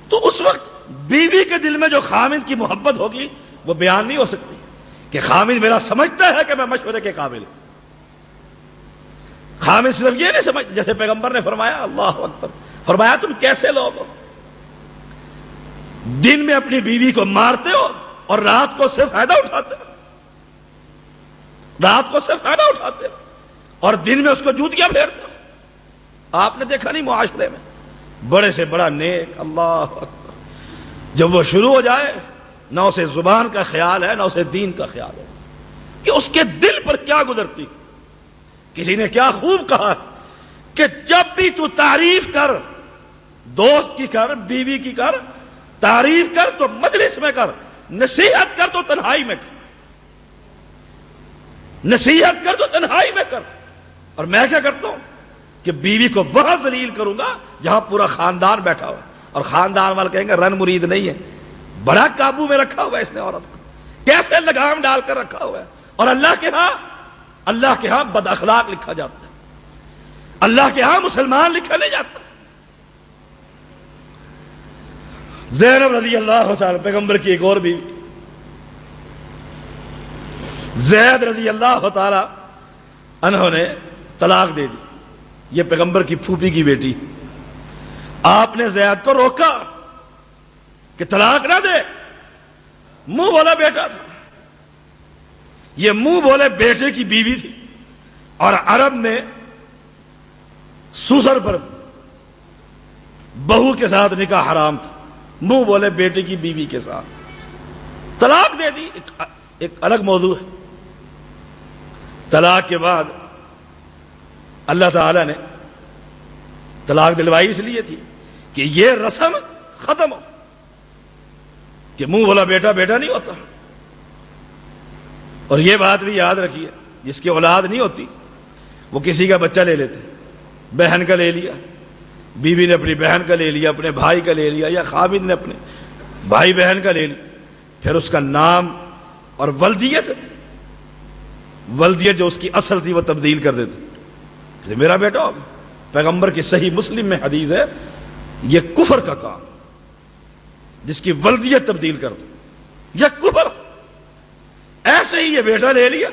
تو اس وقت بیوی کے دل میں جو خامد کی محبت ہوگی وہ بیان نہیں ہو سکتی کہ خامد میرا سمجھتا ہے کہ میں مشورے کے قابل ہوں. خامد صرف یہ نہیں سمجھ، جیسے پیغمبر نے فرمایا اللہ اکبر، فرمایا تم کیسے لوگ ہو، دن میں اپنی بیوی کو مارتے ہو اور رات کو سے فائدہ اٹھاتے ہو. رات کو اس سے فائدہ اٹھاتے ہو اور دن میں اس کو جوتیاں پھیرتے ہو۔ آپ نے دیکھا نہیں معاشرے میں بڑے سے بڑا نیک، اللہ اکبر، جب وہ شروع ہو جائے نہ اسے زبان کا خیال ہے نہ اسے دین کا خیال ہے کہ اس کے دل پر کیا گزرتی۔ کسی نے کیا خوب کہا کہ جب بھی تو تعریف کر، دوست کی کر، بیوی کی کر، تعریف کر تو مجلس میں کر، نصیحت کر تو تنہائی میں کر، نصیحت کر تو تنہائی میں کر۔ اور میں کیا کرتا ہوں کہ بیوی کو وہاں ذلیل کروں گا جہاں پورا خاندان بیٹھا ہوا ہے، اور خاندان والے کہیں گے رن مرید نہیں ہے، بڑا قابو میں رکھا ہوا ہے اس نے عورت کو، کیسے لگام ڈال کر رکھا ہوا ہے۔ اور اللہ کے ہاں بد اخلاق لکھا جاتا ہے، اللہ کے ہاں مسلمان لکھا نہیں جاتا۔ زینب رضی اللہ تعالی، پیغمبر کی ایک اور بیوی، زید رضی اللہ تعالی انہوں نے طلاق دے دی، یہ پیغمبر کی پھوپھی کی بیٹی۔ آپ نے زید کو روکا کہ طلاق نہ دے، منہ بولا بیٹا تھا، یہ منہ بولے بیٹے کی بیوی تھی، اور عرب میں سسر پر بہو کے ساتھ نکاح حرام تھا، منہ بولے بیٹے کی بیوی کے ساتھ طلاق دے دی، ایک الگ موضوع ہے۔ طلاق کے بعد اللہ تعالی نے طلاق دلوائی اس لیے تھی کہ یہ رسم ختم ہو، کہ منہ بولا بیٹا بیٹا نہیں ہوتا۔ اور یہ بات بھی یاد رکھیے، جس کی اولاد نہیں ہوتی وہ کسی کا بچہ لے لیتے، بہن کا لے لیا، بیوی نے اپنی بہن کا لے لیا، اپنے بھائی کا لے لیا، یا خامد نے اپنے بھائی بہن کا لے لیا، پھر اس کا نام اور ولدیت جو اس کی اصل تھی وہ تبدیل کر دیتے کہ میرا بیٹا ہوگا۔ پیغمبر کی صحیح مسلم میں حدیث ہے، یہ کفر کا کام، جس کی ولدیت تبدیل کر دو، یہ کفر۔ ایسے ہی یہ بیٹا لے لیا،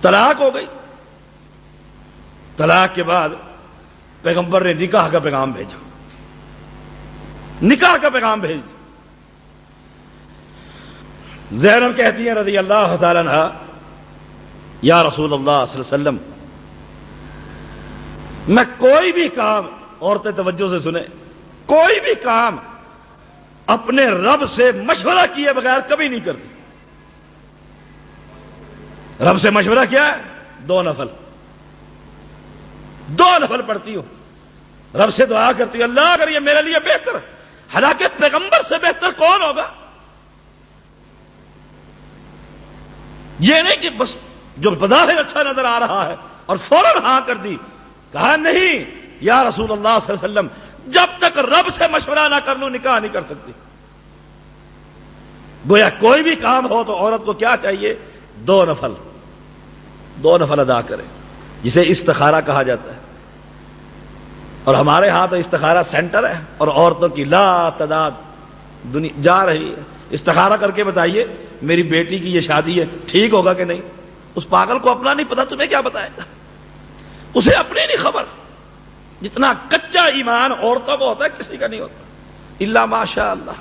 طلاق ہو گئی۔ طلاق کے بعد پیغمبر نے نکاح کا پیغام بھیجا، نکاح کا پیغام بھیج دیا۔ زینب کہتی ہیں رضی اللہ تعالیٰ عنہ، یا رسول اللہ صلی اللہ علیہ وسلم، میں کوئی بھی کام، عورتیں توجہ سے سنیں، کوئی بھی کام اپنے رب سے مشورہ کیے بغیر کبھی نہیں کرتی۔ رب سے مشورہ کیا ہے؟ 2 نفل پڑھتی ہوں، رب سے دعا کرتی ہوں اللہ اگر یہ میرے لیے بہتر، حالانکہ پیغمبر سے بہتر کون ہوگا؟ یہ نہیں کہ بس جو بظاہر اچھا نظر آ رہا ہے اور فوراً ہاں کر دی، کہا نہیں یا رسول اللہ صلی اللہ علیہ وسلم، جب تک رب سے مشورہ نہ کر لوں نکاح نہیں کر سکتی۔ گویا کوئی بھی کام ہو تو عورت کو کیا چاہیے؟ 2 نفل ادا کرے، جسے استخارہ کہا جاتا ہے۔ اور ہمارے ہاں تو استخارہ سینٹر ہے، اور عورتوں کی لا تعداد دنیا جا رہی ہے، استخارہ کر کے بتائیے میری بیٹی کی یہ شادی ہے، ٹھیک ہوگا کہ نہیں؟ اس پاگل کو اپنا نہیں پتا، تمہیں کیا بتائے گا؟ اسے اپنی نہیں خبر۔ جتنا کچا ایمان عورتوں کو ہوتا ہے کسی کا نہیں ہوتا، الا ماشاء اللہ۔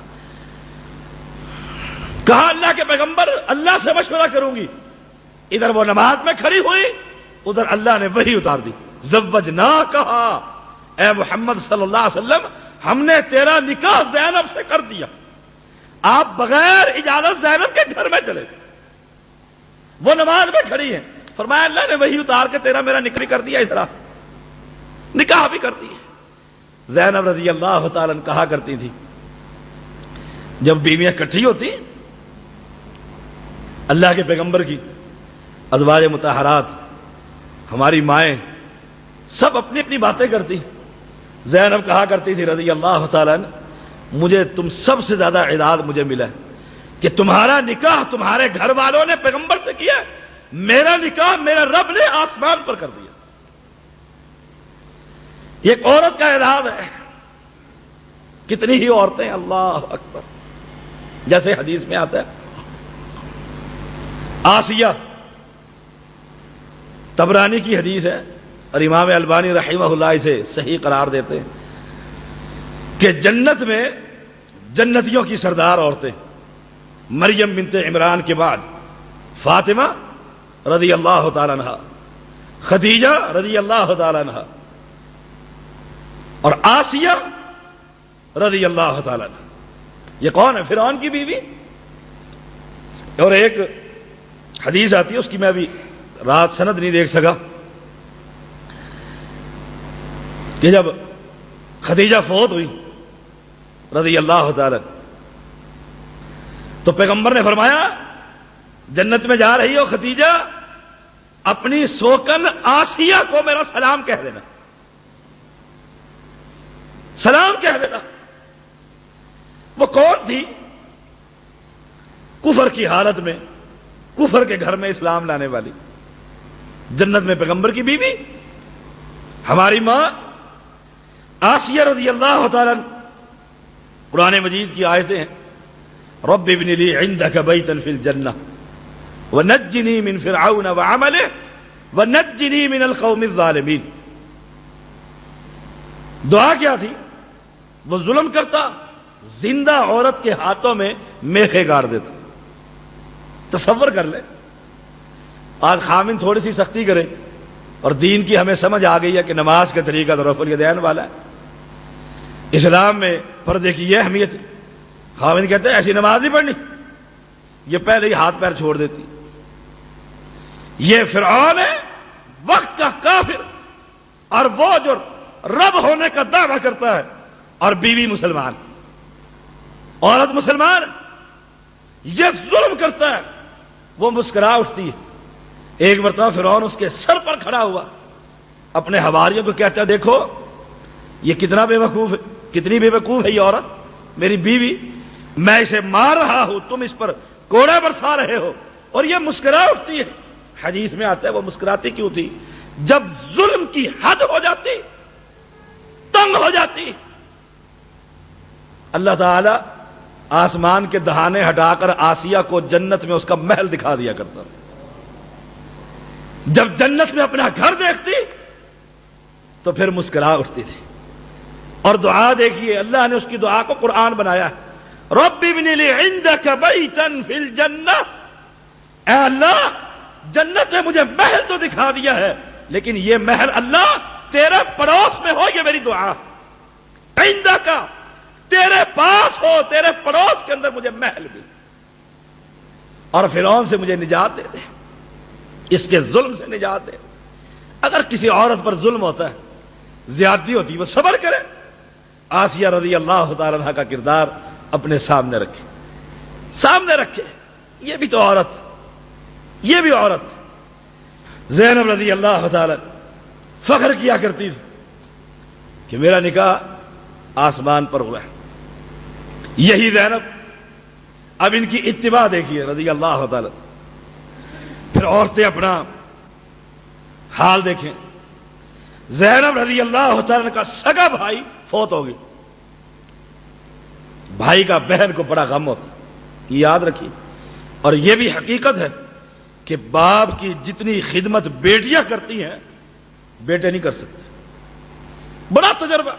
کہا اللہ کے پیغمبر اللہ سے مشورہ کروں گی، ادھر وہ نماز میں کھڑی ہوئی، ادھر اللہ نے وحی اتار دی، زوجنا، کہا اے محمد صلی اللہ علیہ وسلم ہم نے تیرا نکاح زینب سے کر دیا، آپ بغیر اجازت زینب کے گھر میں چلے گئے۔ وہ نماز میں کھڑی ہیں، فرمایا اللہ نے وحی اتار کے تیرا میرا نکاح کر دیا، ادھر نکاح بھی کر دی۔ زینب رضی اللہ تعالیٰ کہا کرتی تھی، جب بیویاں اکٹھی ہوتی اللہ کے پیغمبر کی ازواج مطہرات، ہماری مائیں سب اپنی اپنی باتیں کرتی، زینب کہا کرتی تھی رضی اللہ تعالیٰ عنہ، مجھے تم سب سے زیادہ اعداد مجھے ملا کہ تمہارا نکاح تمہارے گھر والوں نے پیغمبر سے کیا، میرا نکاح میرا رب نے آسمان پر کر دیا۔ یہ ایک عورت کا اعداد ہے، کتنی ہی عورتیں، اللہ اکبر، جیسے حدیث میں آتا ہے آسیہ، طبرانی کی حدیث ہے اور امام البانی رحمہ اللہ اسے صحیح قرار دیتے ہیں کہ جنت میں جنتیوں کی سردار عورتیں، مریم بنت عمران کے بعد فاطمہ رضی اللہ تعالیٰ عنہ، خدیجہ رضی اللہ تعالیٰ عنہ، اور آسیہ رضی اللہ تعالیٰ عنہ. یہ کون ہے؟ فرعون کی بیوی. اور ایک حدیث آتی ہے، اس کی میں ابھی رات سند نہیں دیکھ سکا، کہ جب خدیجہ فوت ہوئی رضی اللہ تعالیٰ تو پیغمبر نے فرمایا جنت میں جا رہی ہو خدیجہ، اپنی سوکن آسیہ کو میرا سلام کہہ دینا، سلام کہہ دینا. وہ کون تھی؟ کفر کی حالت میں، کفر کے گھر میں اسلام لانے والی، جنت میں پیغمبر کی بیوی، ہماری ماں آسیہ رضی اللہ تعالیٰ. قرآن مجید کی آیتیں ہیں، رب ابن لی عندک بیتا فی الجنہ ونجنی من فرعون وعملہ ونجنی من القوم الظالمین. دعا کیا تھی؟ وہ ظلم کرتا، زندہ عورت کے ہاتھوں میں میخے گاڑ دیتا. تصور کر لے، آج خامن تھوڑی سی سختی کرے اور دین کی ہمیں سمجھ آ گئی ہے کہ نماز کا طریقہ تو رفع الیدین والا ہے، اسلام میں پردے کی یہ اہمیت ہے. خامن کہتے ہیں ایسی نماز نہیں پڑھنی، یہ پہلے ہی ہاتھ پیر چھوڑ دیتی. یہ فرعون ہے، وقت کا کافر، اور وہ جو رب ہونے کا دعویٰ کرتا ہے، اور بیوی مسلمان، عورت مسلمان، یہ ظلم کرتا ہے. وہ مسکرا اٹھتی ہے. ایک مرتبہ فرعون اس کے سر پر کھڑا ہوا، اپنے حواریوں کو کہتا ہے دیکھو یہ کتنا بے وقوف ہے، کتنی بے وقوف ہے یہ عورت، میری بیوی، میں اسے مار رہا ہوں، تم اس پر کوڑا برسا رہے ہو، اور یہ مسکرا اٹھتی ہے. حدیث میں آتا ہے وہ مسکراتی کیوں تھی؟ جب ظلم کی حد ہو جاتی، تنگ ہو جاتی، اللہ تعالی آسمان کے دہانے ہٹا کر آسیہ کو جنت میں اس کا محل دکھا دیا کرتا. جب جنت میں اپنا گھر دیکھتی تو پھر مسکرا اٹھتی تھی. اور دعا دیکھیے، اللہ نے اس کی دعا کو قرآن بنایا ہے، رب ابن لی عندک بیتا فی الجنہ. اے اللہ، جنت میں مجھے محل تو دکھا دیا ہے، لیکن یہ محل اللہ تیرے پڑوس میں ہو، یہ میری دعا. عندک، تیرے پاس ہو، تیرے پڑوس کے اندر مجھے محل بھی، اور فرعون سے مجھے نجات دے دے، اس کے ظلم سے نجات دے. اگر کسی عورت پر ظلم ہوتا ہے، زیادتی ہوتی ہے، وہ صبر کرے. آسیہ رضی اللہ تعالیٰ عنہ کا کردار اپنے سامنے رکھے، سامنے رکھے. یہ بھی تو عورت، یہ بھی عورت. زینب رضی اللہ تعالیٰ فخر کیا کرتی تھی کہ میرا نکاح آسمان پر ہوا ہے. یہی زینب، اب ان کی اتباع دیکھیے رضی اللہ تعالیٰ. پھر عورتیں اپنا حال دیکھیں. زینب رضی اللہ تعالیٰ کا سگا بھائی فوت ہو گئی. بھائی کا بہن کو بڑا غم ہوتا، یہ یاد رکھیے. اور یہ بھی حقیقت ہے کہ باپ کی جتنی خدمت بیٹیاں کرتی ہیں بیٹے نہیں کر سکتے. بڑا تجربہ.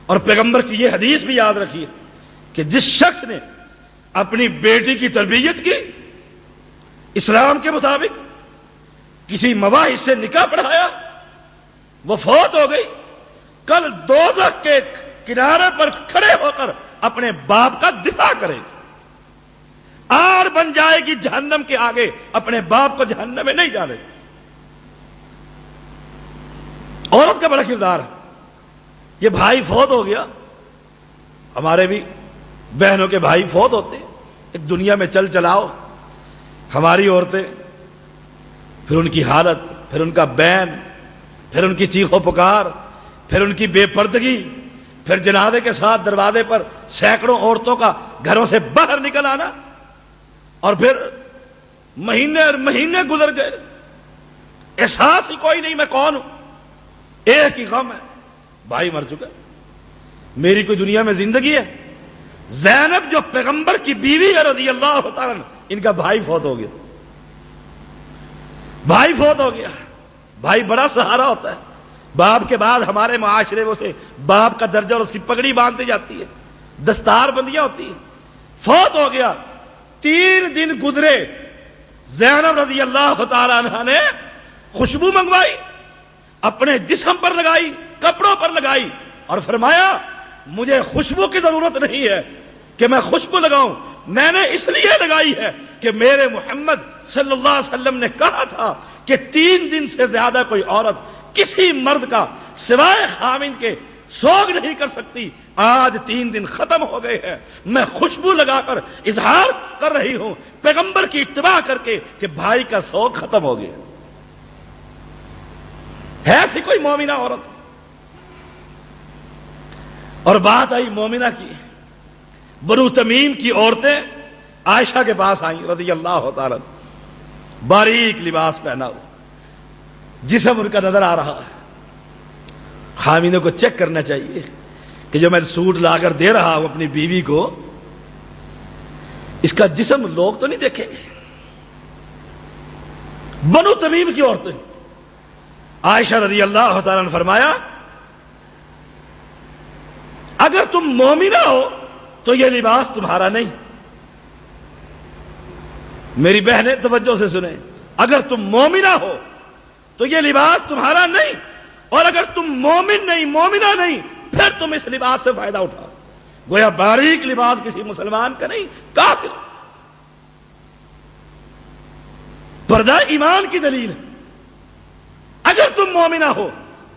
اور پیغمبر کی یہ حدیث بھی یاد رکھیے کہ جس شخص نے اپنی بیٹی کی تربیت کی اسلام کے مطابق، کسی مواہب سے نکاح پڑھایا، وہ فوت ہو گئی، کل دوزخ کے کنارے پر کھڑے ہو کر اپنے باپ کا دفاع کرے گی. آڑ بن جائے گی جہنم کے آگے، اپنے باپ کو جہنم میں نہیں ڈالے گی. عورت کا بڑا کردار ہے. یہ بھائی فوت ہو گیا، ہمارے بھی بہنوں کے بھائی فوت ہوتے ہیں. ایک دنیا میں چل چلاؤ، ہماری عورتیں، پھر ان کی حالت، پھر ان کا بین، پھر ان کی چیخ و پکار، پھر ان کی بے پردگی، پھر جنازے کے ساتھ دروازے پر سینکڑوں عورتوں کا گھروں سے باہر نکل آنا، اور پھر مہینے اور مہینے گزر گئے، احساس ہی کوئی نہیں میں کون ہوں. ایک ہی غم ہے، بھائی مر چکا، میری کوئی دنیا میں زندگی ہے. زینب جو پیغمبر کی بیوی ہے رضی اللہ تعالیٰ، ان کا بھائی فوت ہو گیا. بھائی فوت ہو گیا. بھائی بڑا سہارا ہوتا ہے. باپ کے بعد ہمارے معاشرے وہ سے باپ کا درجہ اور اس کی پگڑی باندھتی جاتی ہے، دستار بندیاں ہوتی ہیں. فوت ہو گیا، 3 دن گزرے، زینب رضی اللہ تعالیٰ عنہ نے خوشبو منگوائی، اپنے جسم پر لگائی، کپڑوں پر لگائی، اور فرمایا مجھے خوشبو کی ضرورت نہیں ہے کہ میں خوشبو لگاؤں، میں نے اس لیے لگائی ہے کہ میرے محمد صلی اللہ علیہ وسلم نے کہا تھا کہ 3 دن سے زیادہ کوئی عورت کسی مرد کا سوائے خاوند کے سوگ نہیں کر سکتی۔ آج 3 دن ختم ہو گئے ہیں، میں خوشبو لگا کر اظہار کر رہی ہوں پیغمبر کی اتباع کر کے کہ بھائی کا سوگ ختم ہو گیا۔ ہے ایسی کوئی مومنہ عورت؟ اور بات آئی مومنہ کی، بنو تمیم کی عورتیں عائشہ کے پاس آئیں رضی اللہ تعالی، باریک لباس پہنا ہوا، جسم ان کا نظر آ رہا ہے۔ خاوندوں کو چیک کرنا چاہیے کہ جو میں سوٹ لا کر دے رہا ہوں اپنی بیوی کو، اس کا جسم لوگ تو نہیں دیکھیں گے۔ بنو تمیم کی عورتیں، عائشہ رضی اللہ تعالیٰ نے فرمایا اگر تم مومنہ ہو تو یہ لباس تمہارا نہیں۔ میری بہنیں توجہ سے سنیں، اگر تم مومنہ ہو تو یہ لباس تمہارا نہیں، اور اگر تم مومن نہیں، مومنہ نہیں، پھر تم اس لباس سے فائدہ اٹھاؤ۔ گویا باریک لباس کسی مسلمان کا نہیں، کافر۔ پردہ ایمان کی دلیل ہے۔ اگر تم مومنہ ہو،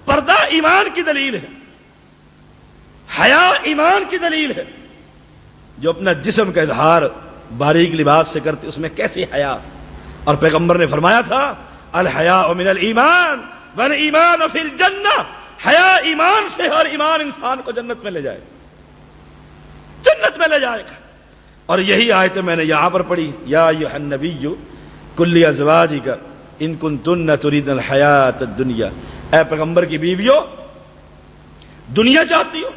پردہ ایمان کی دلیل ہے، حیا ایمان کی دلیل ہے۔ جو اپنا جسم کا اظہار باریک لباس سے کرتے اس میں کیسی حیا؟ اور پیغمبر نے فرمایا تھا الحیاء من الایمان والایمان فی الجنہ، حیا ایمان سے، اور ایمان انسان کو جنت میں لے جائے، جنت میں لے جائے گا۔ اور یہی آیت میں نے یہاں پر پڑھی، یا ایھا النبی کل ازواجک ان کنتن تریدن الحیاۃ الدنیا، اے پیغمبر کی بیویوں دنیا چاہتی ہو،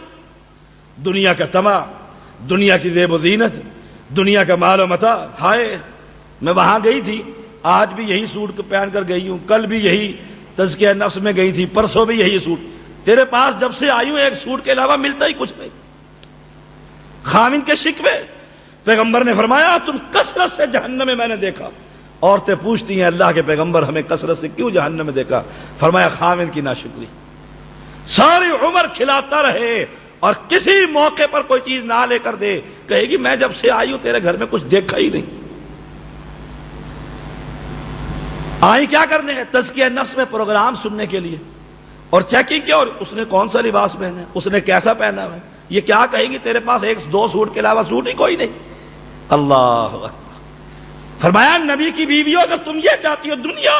دنیا کا طمع، دنیا کی زیب و زینت، دنیا کا مال و متاع۔ ہائے میں وہاں گئی تھی، آج بھی یہی سوٹ پہن کر گئی ہوں، کل بھی یہی تزکیہ نفس میں گئی تھی، پرسوں بھی یہی سوٹ، تیرے پاس جب سے آئی ہوں ایک سوٹ کے علاوہ ملتا ہی کچھ نہیں۔ خاوند کے شکوے، پیغمبر نے فرمایا تم کثرت سے جہنم میں نے دیکھا۔ عورتیں پوچھتی ہیں اللہ کے پیغمبر ہمیں کثرت سے کیوں جہنم میں دیکھا؟ فرمایا خاوند کی ناشکری، ساری عمر کھلاتا رہے اور کسی موقع پر کوئی چیز نہ لے کر دے، کہے گی میں جب سے آئی ہوں تیرے گھر میں کچھ دیکھا ہی نہیں۔ آئی کیا کرنے ہے؟ تزکیہ نفس میں پروگرام سننے کے لیے، اور چیکنگ کیا، اور اس نے کون سا لباس پہنا ہے، اس نے کیسا پہنا ہے، یہ کیا کہے گی تیرے پاس 1-2 سوٹ کے علاوہ سوٹ ہی کوئی نہیں۔ اللہ اکبر۔ فرمایا نبی کی بیویوں اگر تم یہ چاہتی ہو دنیا،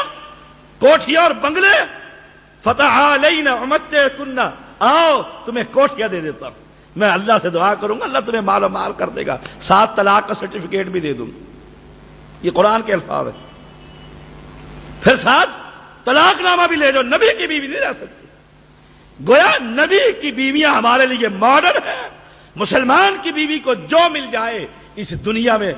کوٹھیاں اور بنگلے، فتعالین امتعکن، آؤ تمہیں کوٹھیاں دے دیتا ہوں، میں اللہ سے دعا کروں گا اللہ تمہیں مال و مال کر دے گا، 7 طلاق کا سرٹیفکیٹ بھی دے دوں۔ یہ قرآن کے الفاظ ہیں۔ پھر 7 طلاق نامہ بھی لے جاؤ، نبی کی بیوی نہیں رہ سکتی۔ گویا نبی کی بیویاں ہمارے لیے ماڈل ہے۔ مسلمان کی بیوی کو جو مل جائے اس دنیا میں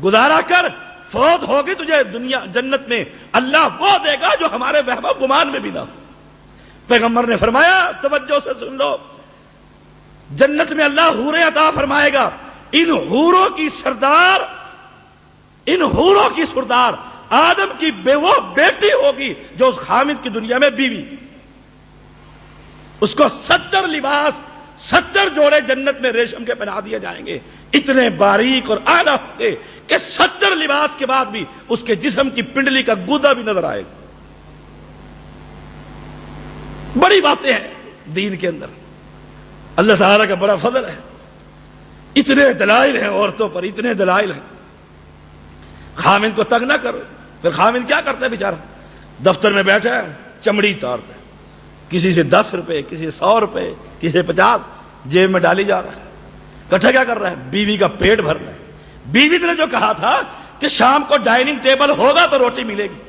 گزارا کر، فوت ہوگی تجھے دنیا جنت میں اللہ وہ دے گا جو ہمارے وہم و گمان میں بھی نہ ہو۔ پیغمبر نے فرمایا توجہ سے سن لو، جنت میں اللہ حوریں عطا فرمائے گا، ان حوروں کی سردار آدم کی وہ بیٹی ہوگی جو اس خامد کی دنیا میں بیوی، اس کو 70 لباس 70 جوڑے جنت میں ریشم کے پہنا دیے جائیں گے، اتنے باریک اور اعلیٰ ہوں گے کہ 70 لباس کے بعد بھی اس کے جسم کی پنڈلی کا گودا بھی نظر آئے گا۔ بڑی باتیں ہیں دین کے اندر، اللہ تعالیٰ کا بڑا فضل ہے۔ اتنے دلائل ہیں عورتوں پر، اتنے دلائل ہیں۔ خامد کو تنگ نہ کرو۔ پھر خامد کیا کرتا ہے بیچارہ؟ دفتر میں بیٹھا ہے، چمڑی اتارتا ہے، کسی سے 10 روپے، کسی سے 100 روپے، کسی سے 50 جیب میں ڈالی جا رہا ہے۔ کٹھا کیا کر رہا ہے؟ بیوی کا پیٹ بھر رہا ہے۔ بیوی نے جو کہا تھا کہ شام کو ڈائننگ ٹیبل ہوگا تو روٹی ملے گی،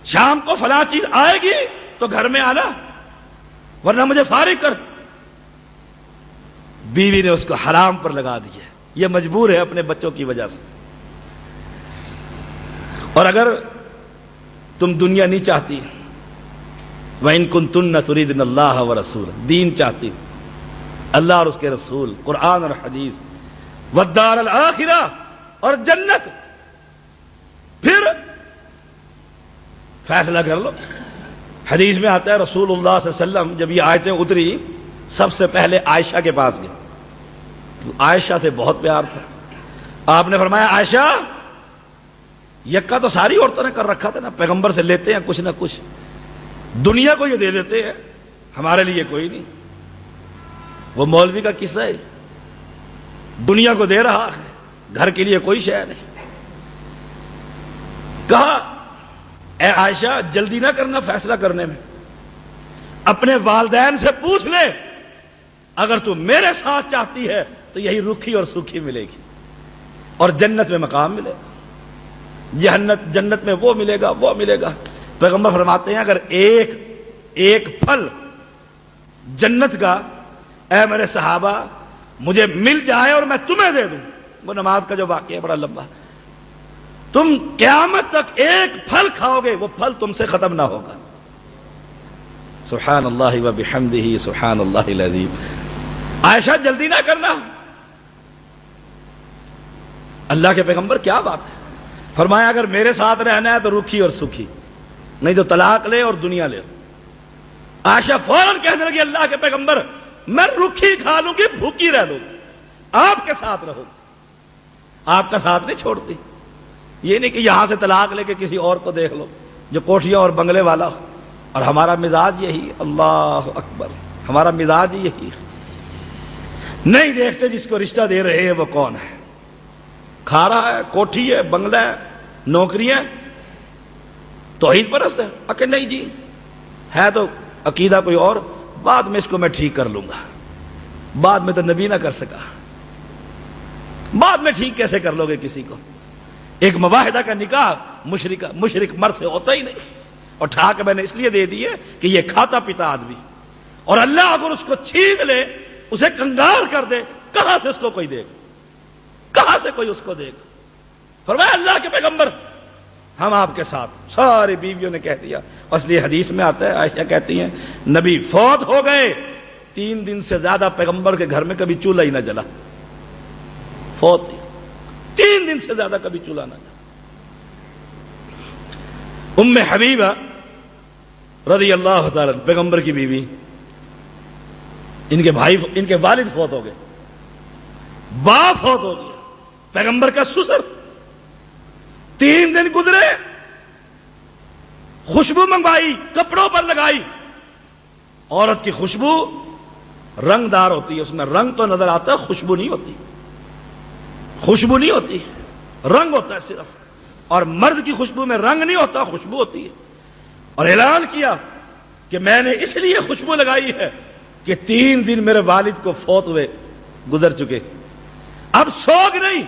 شام کو فلاں چیز آئے گی تو گھر میں آنا ورنہ مجھے فارغ کر۔ بیوی نے اس کو حرام پر لگا دیا، یہ مجبور ہے اپنے بچوں کی وجہ سے۔ اور اگر تم دنیا نہیں چاہتی، وَإِن كُنتُنَّ تُرِيدْنَ اللَّهَ وَرَسُولَهُ، دین چاہتی، اللہ اور اس کے رسول، قرآن اور حدیث، وَالدَّارَ الْآخِرَةَ، اور جنت، فیصلہ کر لو۔ حدیث میں آتا ہے رسول اللہ صلی اللہ علیہ وسلم جب یہ آیتیں اتری سب سے پہلے عائشہ کے پاس گئے، عائشہ سے بہت پیار تھا۔ آپ نے فرمایا عائشہ، یکا تو ساری عورتوں نے کر رکھا تھا نا، پیغمبر سے لیتے ہیں کچھ نہ کچھ، دنیا کو یہ دے دیتے ہیں، ہمارے لیے کوئی نہیں۔ وہ مولوی کا قصہ ہے، دنیا کو دے رہا ہے، گھر کے لیے کوئی شے نہیں۔ کہا اے عائشہ جلدی نہ کرنا فیصلہ کرنے میں، اپنے والدین سے پوچھ لے، اگر تو میرے ساتھ چاہتی ہے تو یہی رکھی اور سوکھی ملے گی اور جنت میں مقام ملے گا، جنت میں وہ ملے گا وہ ملے گا۔ پیغمبر فرماتے ہیں اگر ایک پھل جنت کا اے میرے صحابہ مجھے مل جائے اور میں تمہیں دے دوں، وہ نماز کا جو واقعہ ہے بڑا لمبا، تم قیامت تک ایک پھل کھاؤ گے وہ پھل تم سے ختم نہ ہوگا۔ سبحان اللہ و بحمدہ سبحان اللہ العظیم۔ عائشہ جلدی نہ کرنا، اللہ کے پیغمبر کیا بات ہے، فرمایا اگر میرے ساتھ رہنا ہے تو رکھی اور سکھی، نہیں تو طلاق لے اور دنیا لے۔ عائشہ فوراً کہنے لگی اللہ کے پیغمبر میں رکھی کھا لوں گی بھوکی رہ لوں گی، آپ کے ساتھ رہو گی، آپ کا ساتھ نہیں چھوڑتی۔ یہ نہیں کہ یہاں سے طلاق لے کے کسی اور کو دیکھ لو جو کوٹھیاں اور بنگلے والا ہو، اور ہمارا مزاج یہی، اللہ اکبر، ہمارا مزاج یہی، نہیں دیکھتے جس کو رشتہ دے رہے ہیں وہ کون ہے، کھا رہا ہے، کوٹھی ہے، بنگلہ ہے، نوکریاں، توحید پرست ہے، کہ نہیں جی ہے تو عقیدہ کوئی اور، بعد میں اس کو میں ٹھیک کر لوں گا، بعد میں تو نبی نہ کر سکا، بعد میں ٹھیک کیسے کر لو گے کسی کو؟ ایک مواہدہ کا نکاح مشرک مرد سے ہوتا ہی نہیں، اور ٹھا کے میں نے اس لیے دے دی ہے کہ یہ کھاتا پیتا آدمی، اور اللہ اگر اس کو چھین لے، اسے کنگال کر دے، کہاں سے اس کو کوئی دے گا، کہاں سے کوئی اس کو دے گا؟ فرمایا اللہ کے پیغمبر ہم آپ کے ساتھ، ساری بیویوں نے کہہ دیا۔ اس لیے حدیث میں آتا ہے عائشہ کہتی ہیں نبی فوت ہو گئے 3 دن سے زیادہ پیغمبر کے گھر میں کبھی چولہا ہی نہ جلا، فوت 3 دن سے زیادہ کبھی چولہا نہ جلا۔ ام حبیبہ رضی اللہ تعالی پیغمبر کی بیوی، ان کے والد فوت ہو گئے، باپ فوت ہو گیا، پیغمبر کا سسر، 3 دن گزرے، خوشبو منگوائی، کپڑوں پر لگائی، عورت کی خوشبو رنگ دار ہوتی ہے، اس میں رنگ تو نظر آتا ہے، خوشبو نہیں ہوتی، خوشبو نہیں ہوتی، رنگ ہوتا ہے صرف، اور مرد کی خوشبو میں رنگ نہیں ہوتا، خوشبو ہوتی ہے۔ اور اعلان کیا کہ میں نے اس لیے خوشبو لگائی ہے کہ 3 دن میرے والد کو فوت ہوئے گزر چکے، اب سوگ نہیں،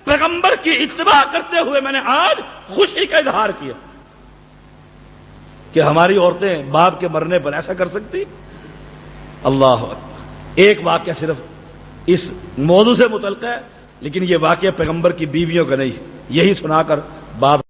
پیغمبر کی اتباع کرتے ہوئے میں نے آج خوشی کا اظہار کیا۔ کہ ہماری عورتیں باپ کے مرنے پر ایسا کر سکتی؟ اللہ اکبر۔ ایک واقعہ صرف اس موضوع سے متعلق ہے، لیکن یہ واقعہ پیغمبر کی بیویوں کا نہیں، یہی سنا کر باپ